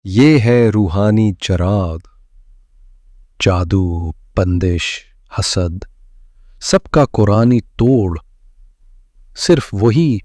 ये है रूहानी चराग, जादू, बंदिश, हसद, सबका कुरानी तोड़, सिर्फ वही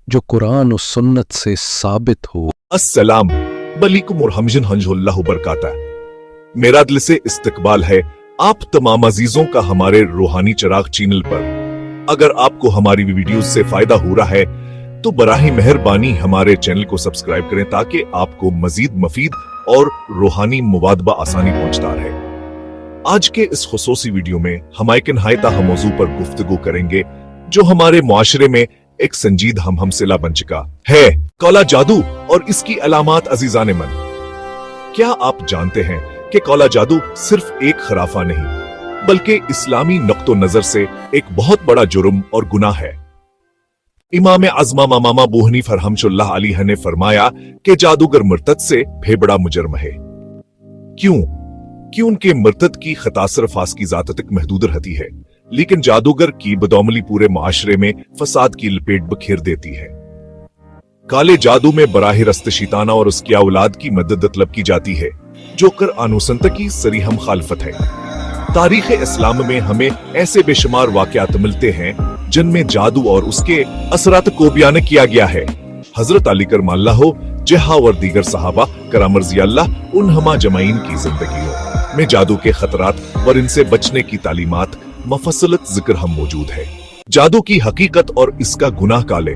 जो कुरान और सुन्नत से साबित हो। अस्सलाम वालेकुम वरहमतुल्लाहि वबरकातुहू। मेरा दिल से इस्तकबाल है आप तमाम अजीजों का हमारे रूहानी चिराग चैनल पर। अगर आपको हमारी वीडियोस से फायदा हो रहा है तो बराही मेहरबानी हमारे चैनल को सब्सक्राइब करें ताकि आपको मजीद मफीद और रूहानी मुवादबा आसानी पहुंचता रहे। आज के इस खुसूसी वीडियो में हम एक नहायता मौजू पर गुफ्तगू करेंगे जो हमारे मुआशरे में एक संजीद हमसिला बन चुका है, काला जादू और इसकी अलामात। अजीजान मन, क्या आप जानते हैं कि काला जादू सिर्फ एक खराफा नहीं बल्कि इस्लामी नुक्तो नजर से एक बहुत बड़ा जुर्म और गुनाह है। इमाम आज़म इमाम अबू हनीफा रहमतुल्लाह अलैह ने फरमाया कि जादूगर मुर्तद से भी बड़ा मुजर्म है। क्यों? उनके मुर्तद की खता सिर्फ आस की जात तक महदूद रहती है, लेकिन जादूगर की बदौमली पूरे माशरे में फसाद की लपेट बखेर देती है। काले जादू में बराह रस्त शैताना और उसकी औलाद की मदद तलब की जाती है, जो कुरान सुन्नत की सरीह मुखालफत है। तारीख इस्लाम में हमें ऐसे बेशुमार वाक़यात मिलते हैं जिनमें जादू और उसके असरात को बयान किया गया है। हजरत अली करमल्लाह जहा और दीगर सहाबा कराम रज़ियल्लाहु अन्हुमा जमाइन की जिंदगियों में जादू के खतरात और इनसे बचने की तालीमात मुफस्सलत जिक्र हम मौजूद है। जादू की हकीकत और इसका गुनाह काले।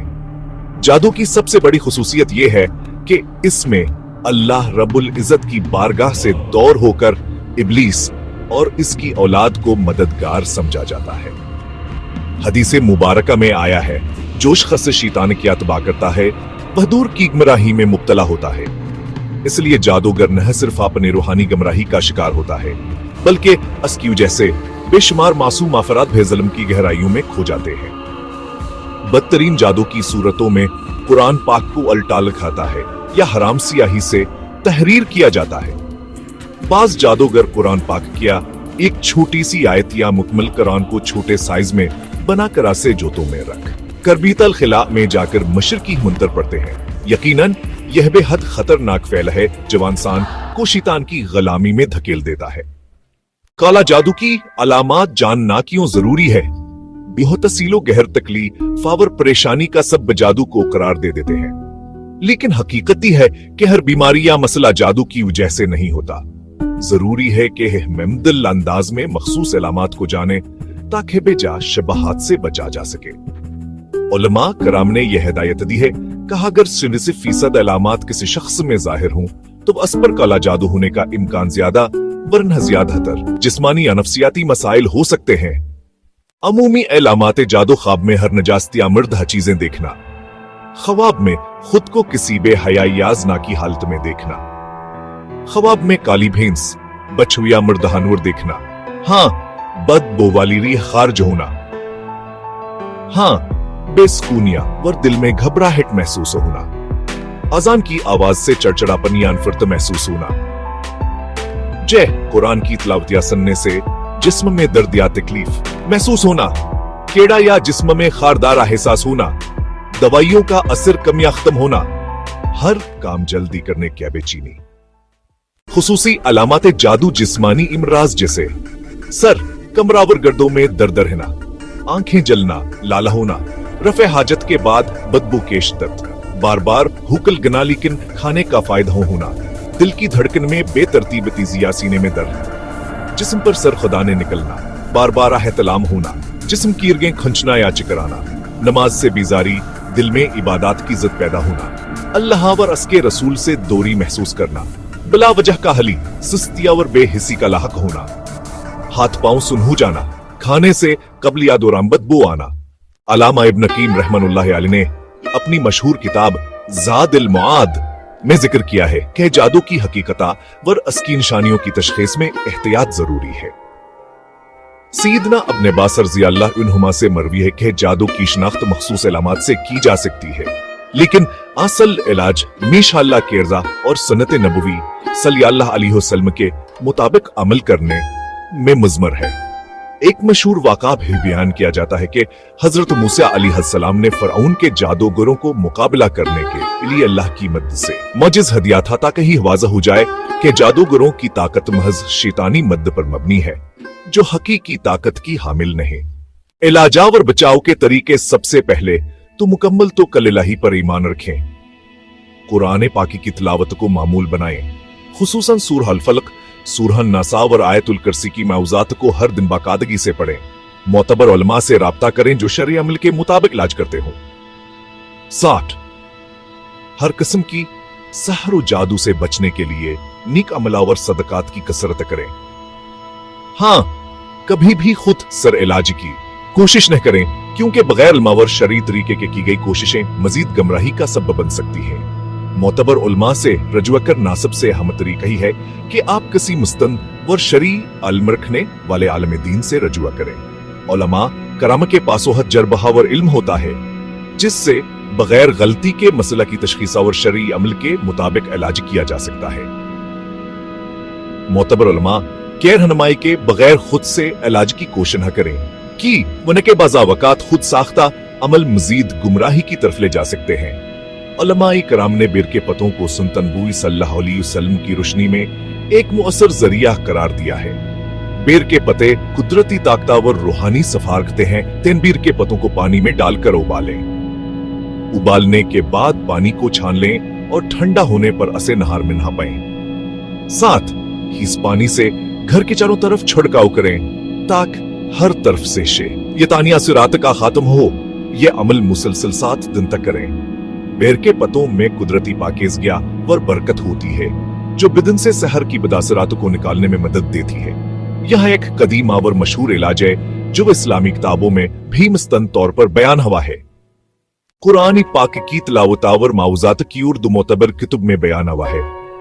जादू की सबसे बड़ी खुसूसियत यह है कि इसमें अल्लाह रब्बुल इज्जत की बारगाह से दौर होकर इब्लीस और इसकी औलाद को मददगार समझा जाता है। हदीस मुबारका में आया है, जो शख्स शैतान की अतबा करता है वह दूर की गुमराही में मुब्तला होता है। इसलिए जादूगर न सिर्फ अपने रूहानी गुमराही का शिकार होता है बल्कि अस्क्यू जैसे बेशुमार मासूम अफराद भी ज़ुल्म की गहराइयों में खो जाते हैं। बदतरीन जादू की सूरतों में कुरान पाक को अल्टाल खाता है या हराम सियाही से तहरीर किया जाता है। बाज जादूगर कुरान पाक किया एक छोटी सी आयत या मुकम्मल कुरान को छोटे साइज में बनाकर आसे जोतों में रख कर बीतल खिला में जाकर मशरकी मंतर पढ़ते हैं। यकीनन यह बेहद खतरनाक फैल है जो इंसान को शैतान की गुलामी में धकेल देता है। काला जादू की अलामात जानना क्यों जरूरी है? बेहतसीलो गहर तकलीफ और परेशानी का सब जादू को करार दे देते हैं, लेकिन हकीकत ही है कि हर बीमारी या मसला जादू की वजह से नहीं होता। जरूरी है कि महमदल अंदाज में मखसूस अलामात को जाने ताकि बेजा शबाहात से बचा जा सके। उलमा कराम ने यह हिदायत दी है, कहा अगर 90% अलामात किसी शख्स में जाहिर हों तो अस पर काला जादू होने का इम्कान ज्यादा वरना ज्यादातर जिस्मानी या नफ्सियाती मसाइल हो सकते हैं। अमूमी अलामात जादू ख्वाब में हर नजास्ती मर्द चीजें देखना, ख्वाब में खुद को किसी बेहयायाजना की हालत में देखना, ख्वाब में काली भैंस, बछू या मर्द जानवर देखना, हाँ बदबू वाली रीह खारिज होना, हाँ बेसकूनिया वर दिल में घबराहट महसूस होना, अजान की आवाज से चड़चड़ापन या अनफरत महसूस होना, जय कुरान की तिलावत या सुनने से जिस्म में दर्द या तकलीफ महसूस होना, केड़ा या जिस्म में खारदार एहसास होना, दवाइयों का असर कम या खत्म होना, हर काम जल्दी करने की बेचैनी। खुसूसी अलामात जादू जिस्मानी इमराज जैसे सर, कमरावर गर्दों में दर्द रहना, आंखें जलना, लाला होना, रफे हाजत के बाद बदबू के शिद्दत, बार बार हुकल गना लेकिन खाने का फायदा होना, दिल की धड़कन में बेतरतीब तेजिया, सीने में दर्द, जिस्म पर सर खुदाने निकलना, बार बार एहतलाम होना, जिस्म की इर्गें खंचना या चिकराना, नमाज से बेजारी, दिल में इबादत की जिद पैदा होना, अल्लाह और उसके रसूल से दूरी महसूस करना, बिला वजह का हली, सुस्तिया और बेहिसी का लाहक होना, हाथ पांव सुन्हू जाना, खाने से कब्ल या दौरान बदबू आना। अलामा इब्न क़य्यिम रहमतुल्लाहि अलैह ने अपनी मशहूर किताब ज़ादुल मुआद में जिक्र किया है कि जादू की हकीकत वर असकी निशानियों की तशखीस में एहतियात जरूरी है। सैयदना इब्न अब्बास रज़ियल्लाहु अन्हुमा से मरवी है कि जादू की शनाख्त मखसूस अलामात से की जा सकती है, लेकिन असल इलाज मीशा अल्लाह के रज़ा और सुन्नत नबवी सल्लल्लाहु अलैहि वसल्लम के मुताबिक अमल करने में मुज़मर है। एक मशहूर वाक़ा भी बयान किया जाता है कि हजरत मूसा अलैहिस्सलाम ने फ़िरऔन के जादूगरों को मुकाबला करने के इली अल्लाह की मदद से मौजिज हदिया था ताकि ही वाज़ह हो जाए कि जादूगरों की ताकत महज शैतानी मदद पर मबनी है जो हकीकी ताकत की हामिल नहीं। इलाजा और बचाव के तरीके सबसे पहले तो मुकम्मल तो कल इलाही पर ईमान रखें, कुरान पाकी की तिलावत को मामूल बनाएं, खुसूसन सूरह अल-फलक, सूरह नासा और आयतुल कुर्सी की मौज़ात को हर दिन बाकायदगी से पढ़ें। मोतबर उलमा से राब्ता करें जो शरई अमल के मुताबिक इलाज करते हों। 60 हर किस्म की सहर और जादू से बचने के लिए नेक अमलावर सदकात की कसरत करें। हाँ, कभी भी खुद सर इलाज की कोशिश न करें क्योंकि बगैर इल्मावर शरई तरीके के की गई कोशिशें मजीद गमराही का सबब बन सकती हैं। मोतबर उलमा से रजुआ कर नासब से हम तरीका ही है कि आप किसी मुस्तन व शरई इल्म रखने वाले आलम दीन से रजुआ करें। उलमा कराम के पासोहत जरबहा और इल्म होता है जिससे बगैर गलती के मसला की तशखीस और शरई अमल के मुताबिक इलाज किया जा सकता है। मोतबर उलमा के रहनुमाई के बगैर खुद से इलाज की कोशिश न करें कि वरना के बाज़ा वक़ात खुद साख्ता अमल मजीद गुमराही की तरफ ले जा सकते हैं। उलमाए कराम ने बिर के पतों को सुल्तान नबी सल्लल्लाहु अलैहि वसल्लम की रोशनी में एक मुअस्सर जरिया करार दिया है। बेर के पते कुदरती ताकतवर रूहानी सफा रखते हैं। तेन बीर के पतों को पानी में डालकर उबालें। उबालने के बाद पानी को छान लें और ठंडा होने पर असे नहार में नहा पाएं। साथ ही इस पानी से घर के चारों तरफ छिड़काव करें ताकि हर तरफ से शे ये तानिया सिरात का खात्म हो। ये अमल मुसलसल 7 दिन तक करें। बेर के पतों में कुदरती पाकीज़गी और बरकत होती है जो बिदन से सहर की बदासरात को निकालने में मदद देती है। यह एक कदीम और मशहूर इलाज है जो इस्लामी किताबों में भी मुस्तन तौर पर बयान हुआ है। कुरान पाक की तिलावत और माउज़ात की उर्दू मोतबर किताब में बयान हुआ है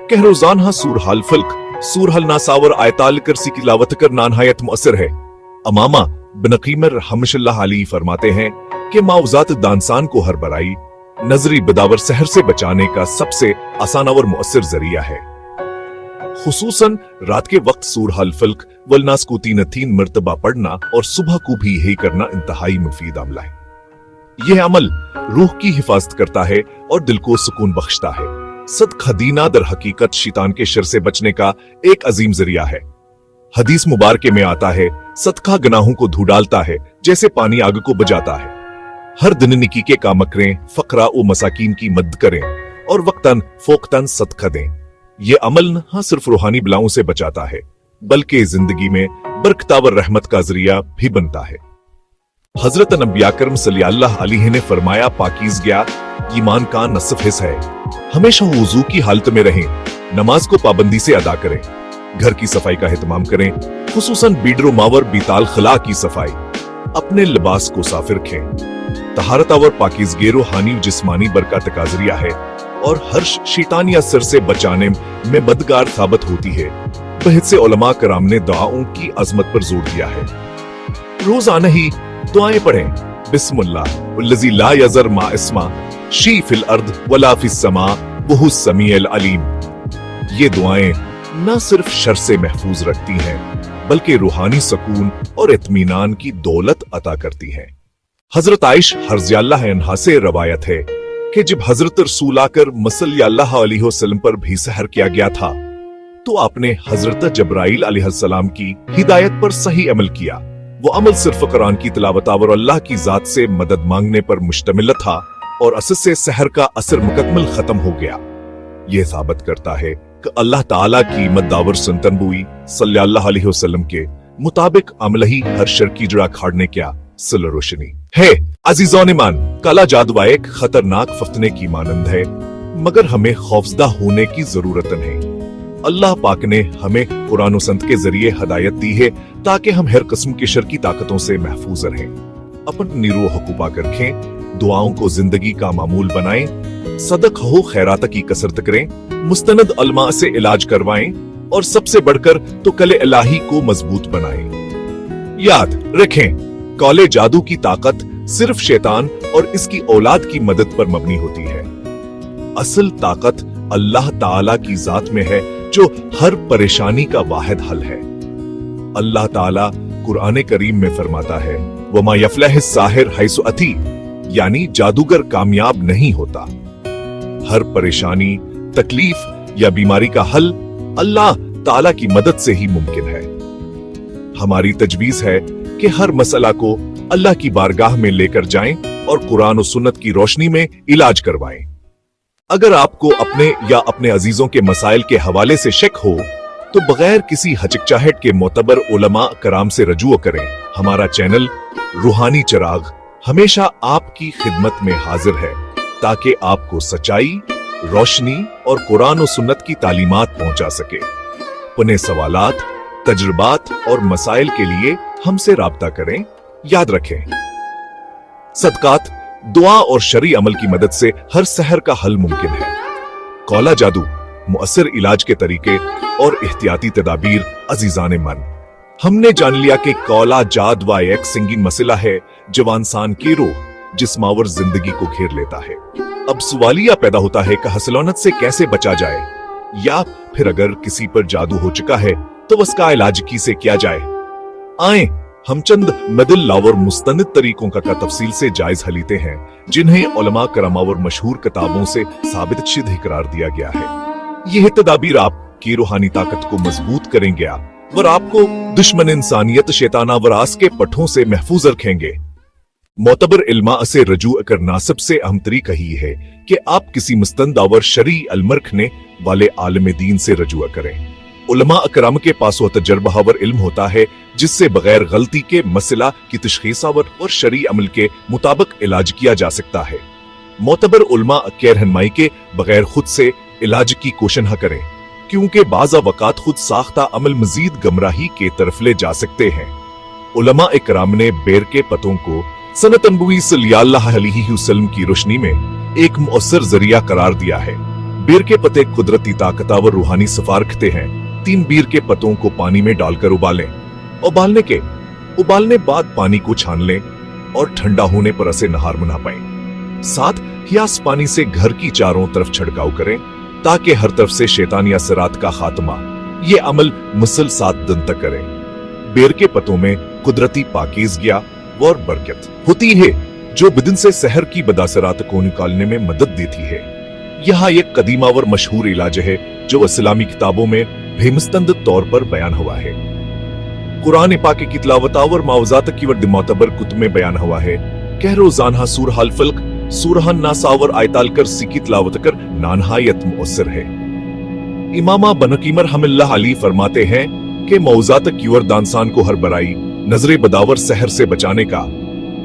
कि रोजाना सूरह अल-फल्क, सूरह अल-नासा और आयतुल कुर्सी की तिलावत करना नहायत मुअस्सर है। अमामा बिन क़ीम रहमतुल्लाह अलैहि फरमाते हैं कि माउज़ात दानसान को हर बराई, नजरी बदावर सहर से बचाने का सबसे आसान और मुअस्सर जरिया है। खुसूसन रात के वक्त सूरह अल-फल्क वल नास को 3 मरतबा पढ़ना और सुबह को भी यही करना इंतहाई मुफीद अमल है। यह अमल रूह की हिफाजत करता है और दिल को सुकून बख्शता है। सदका दीना दर हकीकत शैतान के शर से बचने का एक अजीम जरिया है। हदीस मुबारके में आता है, सदका गुनाहों को धो डालता है जैसे पानी आग को बुझाता है। हर दिन निकी के काम करें, फकरा व मसाकीन की मदद करें और वक्तन फोक्तन सदका दें। ये अमल न सिर्फ रूहानी बलाओं से बचाता है बल्कि जिंदगी में बरकत और रहमत का जरिया भी बनता है। हजरत नबी अकरम सल्लल्लाहु अलैहि ने फरमाया, पाकीज़गी ईमान का नसफ हिस्सा है। हमेशा वुजू की हालत में रहें, नमाज को पाबंदी से अदा करें, घर की सफाई का एहतमाम करें, खुसूसन बीडरो मावर बीताल खला की सफाई, अपने लिबास को साफ रखें। तहारत और पाकीज़गी रूहानी जिस्मानी बरकत का जरिया है और हर शैतानी असर से बचाने में मददगार साबित होती है। बहुत से उलमा कराम ने दुआओं की अजमत पर जोर दिया है। रोजाना ही दुआएं पढ़ें। बिस्मिल्लाह वल्लज़ी ला यज़र मा इस्मा शी फिल अर्द वला फिस समा वहु समीउल अलीम। ये दुआएं न सिर्फ शर से महफूज रखती हैं बल्कि रूहानी सुकून और इत्मीनान की दौलत अता करती हैं। हजरत आइशा रज़ियल्लाहु अन्हा से रवायत है कि जब हजरत रसूल आकर सल्लल्लाहु अलैहि वसल्लम पर भी सहर किया गया था तो आपने हजरत जब्राइल अलैहिस्सलाम की हिदायत पर सही अमल किया। वो अमल सिर्फ कुरान की तिलावत और अल्लाह की जात से मदद मांगने पर मुश्तमिल था और असर से सहर का असर मुकम्मल खत्म हो गया। यह साबित करता है कि अल्लाह ताला की मददावर सुन्नत नबवी सल्लल्लाहु अलैहि वसल्लम के मुताबिक अमल ही हर शर की जड़ा खाड़ने क्या सिल रोशनी है। अजीजों ईमान, काला जादू एक खतरनाक फतने की मानंद है मगर हमें खौफजदा होने की जरूरत नहीं। अल्लाह पाक ने हमें कुरान और सुन्नत के जरिए हदायत दी है ताकि हम हर किस्म की शर की ताकतों से महफूज रहें। अपन निरो हकूबा रखें, दुआओं को जिंदगी का मामूल बनाएं, सदक हो खैरात की कसरत करें, मुस्तनद उलमा से इलाज करवाएं और सबसे बढ़कर तो कले इलाही को मजबूत बनाएं। याद रखें, कौले जादू की ताकत सिर्फ शैतान और इसकी औलाद की मदद पर मबनी होती है। असल ताकत अल्लाह ताला की जात में है जो हर परेशानी का वाहिद हल है। अल्लाह ताला कुरान करीम में फरमाता है, वमा यफ्लह साहिर हैसु अती, यानी जादूगर कामयाब नहीं होता हर परेशानी, तकलीफ या बीमारी का हल अल्लाह ताला की मदद से ही मुमकिन है। हमारी तजवीज है कि हर मसला को अल्लाह की बारगाह में लेकर जाएं और कुरान और सुन्नत की रोशनी में इलाज करवाएं। अगर आपको अपने या अपने अजीजों के मसाइल के हवाले से शक हो तो बगैर किसी हचकचाहट के मोतबर उलमा कराम से रजू करें। हमारा चैनल रूहानी चिराग हमेशा आपकी खिदमत में हाजिर है ताकि आपको सच्चाई, रोशनी और कुरान और सुन्नत की तालीमात पहुंचा सके। पुने सवालात, तजुर्बात और मसाइल के लिए हमसे राब्ता करें। याद रखें, सदकात, दुआ और शरई अमल की मदद से हर सहर का हल मुमकिन है। कौला जादू, मुअस्सर इलाज के तरीके और एहतियाती तदाबीर अजीजान मन, हमने जान लिया कि कौला जादवा एक संगीन मसला है जो इंसान की रूह जिस्मावर जिंदगी को घेर लेता है। अब सवालिया पैदा होता है कि हसलौनत से कैसे बचा जाए, या फिर अगर किसी पर जादू हो चुका है तो उसका इलाज किसे किया जाए। आए हम चंद मदल्ला और मुस्तनिद तरीकों का तफसील से जायजा लेते हैं जिन्हें उलमा करामा और मशहूर किताबों से साबित शुद्ध करार दिया गया है। यह तदाबीर आपकी रूहानी ताकत को मजबूत करेंगे और आपको दुश्मन इंसानियत शैताना वरास के पठों से महफूज रखेंगे। मोतबर इल्मा से रजू करना सबसे अहम तरीका ही है कि आप किसी मुस्तंदावर शरई अलम रखने वाले आलिम दीन से रजू करें। उलमा अकराम के पास वो तजर्बावर इल्म होता है जिससे बगैर गलती के मसला की तशखीसावर और शरई अमल के मुताबिक इलाज किया जा सकता है। मोतबर उलमा के रहनुमाई के बगैर खुद से इलाज की कोशिश न करें क्योंकि बाज़ा वक़ात खुद साख्ता अमल मजीद गमराही के तरफ ले जा सकते हैं। उलमा इकराम ने बेर के पतों को सनत नबवी सल्लल्लाहु अलैहि वसल्लम की रोशनी में एक मुअस्सर जरिया करार दिया है। बेर के पत्ते कुदरती ताकतावर रूहानी सफा रखते हैं। 3 बीर के पत्तों को पानी में डालकर उबालें। उबालने बाद पानी को छान लें और ठंडा होने पर उसे नहार मुना पाएं। साथ हियास पानी से घर की चारों तरफ छिड़काव करें ताकि हर तरफ से शैतानी असरात का खात्मा। ये अमल मुसल 7 दिन तक करें। बेर के पत्तों में कुदरती पाकीज़गी और बरकत होती है जो बदन से सहर की बदासरात को निकालने में मदद देती है। यहाँ एक कदीमा और मशहूर इलाज है जो इस्लामी किताबों में बेमुस्तंद तौर पर बयान हुआ है। कुरान पाक की तिलावत और मावजात की वर्द मोतबर कुतुब में बयान हुआ है कि रोजाना सूरह अल फल्क, सूरह नास और आयताल कर की तिलावत कर नानहायत मुअस्सर है। इमामा बनकीमर रहमतुल्लाह अलैह फरमाते हैं कि मौजात की वर्द दानसान को हर बराई, नजरे बदावर सहर से बचाने का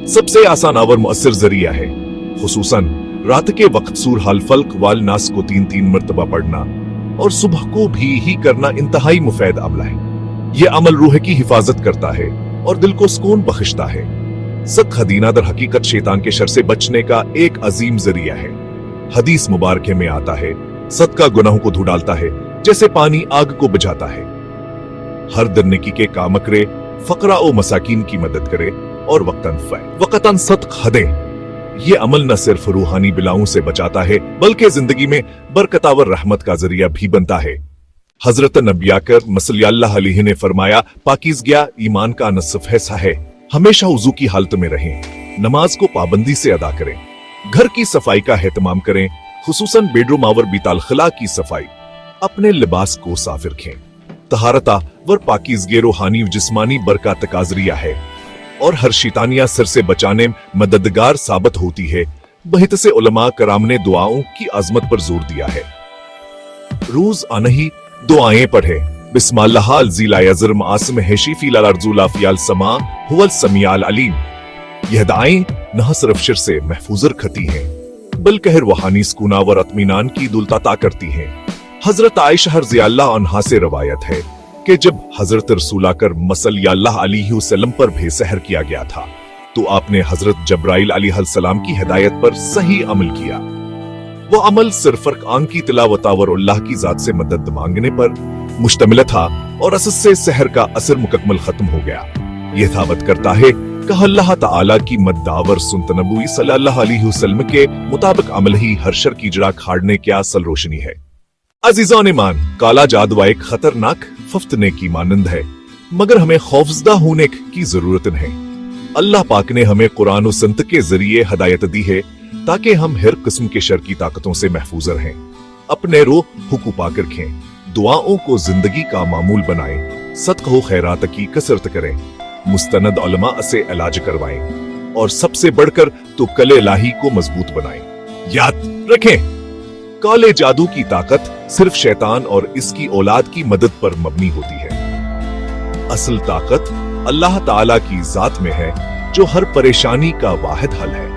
सबसे आसान और मुअस्सर जरिया है। खुसूसन रात के वक्त सूरह अल फल्क वाल नास को 3-3 मरतबा पढ़ना और सुबह को भी ही करना इंतहाई मुफीद अमल है। यह अमल रूह की हिफाजत करता है और दिल को सुकून बख्शता है। सद खदीना दर हकीकत शैतान के शर से बचने का एक अजीम जरिया है। हदीस मुबारक में आता है, सदका गुनाहों को धो डालता है जैसे पानी आग को बुझाता है। हर दिन नेकी के काम करे, फकरा और मसाकीन की मदद करे और वक्तन सदका दे। ये अमल न सिर्फ रूहानी बिलाओं से बचाता है बल्कि जिंदगी में बरकतावर रहमत का जरिया भी बनता है। हजरत नबी अकरम सल्लल्लाहु अलैहि ने फरमाया, पाकीज़गी ईमान का नसफ हिस्सा है। हमेशा वुजू की हालत में रहें, नमाज को पाबंदी से अदा करें, घर की सफाई का एहतमाम करें, खुसूसन बेडरूम और बीताल खला की सफाई, अपने लिबास को साफ रखें। तहारता व पाकीज़गी रूहानी व जिस्मानी बरकत का जरिया है और हर शैतानिया सर से बचाने में मददगार साबित होती है। बहुत से उलमा कराम ने दुआओं की अजमत पर जोर दिया है। रोज आना ही दुआएं पढ़े। बिस्मिल्लाह अज़ीलायज़रम आसम हैशीफी लालरजुला फियाल समा हुवल समियाल अलीम। यह दुआएं न सिर्फ शिर से महफूज रखती हैं बल्कि रूहानी सुकून और इत्मीनान की दुलता करती हैं। हजरत आयशा रज़ियल्लाहु अन्हा से रवायत है कि जब हजरत रसूल अकरम सल्लल्लाहु अलैहि वसल्लम पर बेसहर किया गया था तो आपने हजरत जब्राइल अलैहिस्सलाम की हिदायत पर सही अमल किया। वो अमल सिर्फ कुरान की तिलावत और अल्लाह की जात से मदद मांगने पर मुश्तमिल था और असस से सहर का असर मुकम्मल खत्म हो गया। यह साबित करता है कि अल्लाह ताला की मद्दावर सुन्नत नबवी सल्लल्लाहु अलैहि वसल्लम के मुताबिक अमल ही हर शर की जड़ा खाड़ने की असल रोशनी है। अजीज़ान ईमान, काला जादू एक खतरनाक फफ्तने की मानंद है मगर हमें खौफजदा होने की जरूरत है। अल्लाह पाक ने हमें कुरान और सुन्नत के जरिए हदायत दी है ताकि हम हर किस्म के शर की ताकतों से महफूज रहें। अपने रूह हुकू पाक रखें, दुआओं को जिंदगी का मामूल बनाएं, सदक़ा खैरात की कसरत करें, मुस्तनद उलमा से इलाज करवाएं और सबसे बढ़कर तो कले लाही को मजबूत बनाएं। याद रखें, काले जादू की ताकत सिर्फ शैतान और इसकी औलाद की मदद पर मबनी होती है। असल ताकत अल्लाह ताला की जात में है, जो हर परेशानी का वाहिद हल है।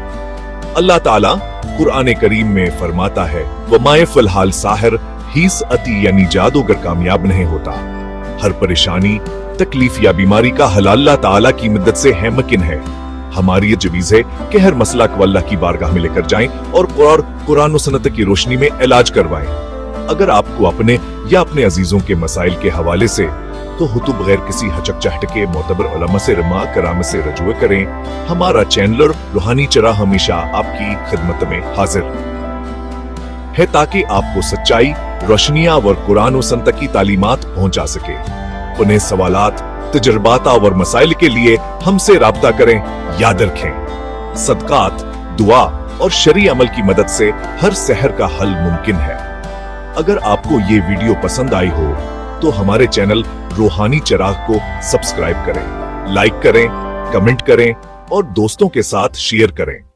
अल्लाह ताला कुरान करीम में फरमाता है, वमाए फिलहाल साहिर हीस अति यानी जादूगर कामयाब नहीं होता। हर परेशानी, तकलीफ या बीमारी का हल अल्लाह ताला की मदद से है मुमकिन है। हमारी ये जवीज है कि हर मसला को अल्लाह की बारगाह में लेकर जाएं और कुरान और सुन्नत की रोशनी में इलाज करवाएं। अगर आपको अपने या अपने अजीजों के मसाइल के हवाले से तो हुतु बगैर किसी हचकचाहट के मोतबर उलमा से रमा कराम से रजुए करें। हमारा चैनल रूहानी चराग हमेशा आपकी खिदमत में हाजिर है, ताकि आपको सच्चाई, रोशनियां और कुरान और सुन्नत की तालीमात पहुंचा सके। उन्हें सवालात, तजुर्बात और मसाइल के लिए हमसे राब्ता करें। याद रखें, सदकात, दुआ और शरई अमल की मदद से हर सहर का हल मुमकिन है। अगर आपको ये वीडियो पसंद आई हो तो हमारे चैनल रूहानी चराग को सब्सक्राइब करें, लाइक करें, कमेंट करें और दोस्तों के साथ शेयर करें।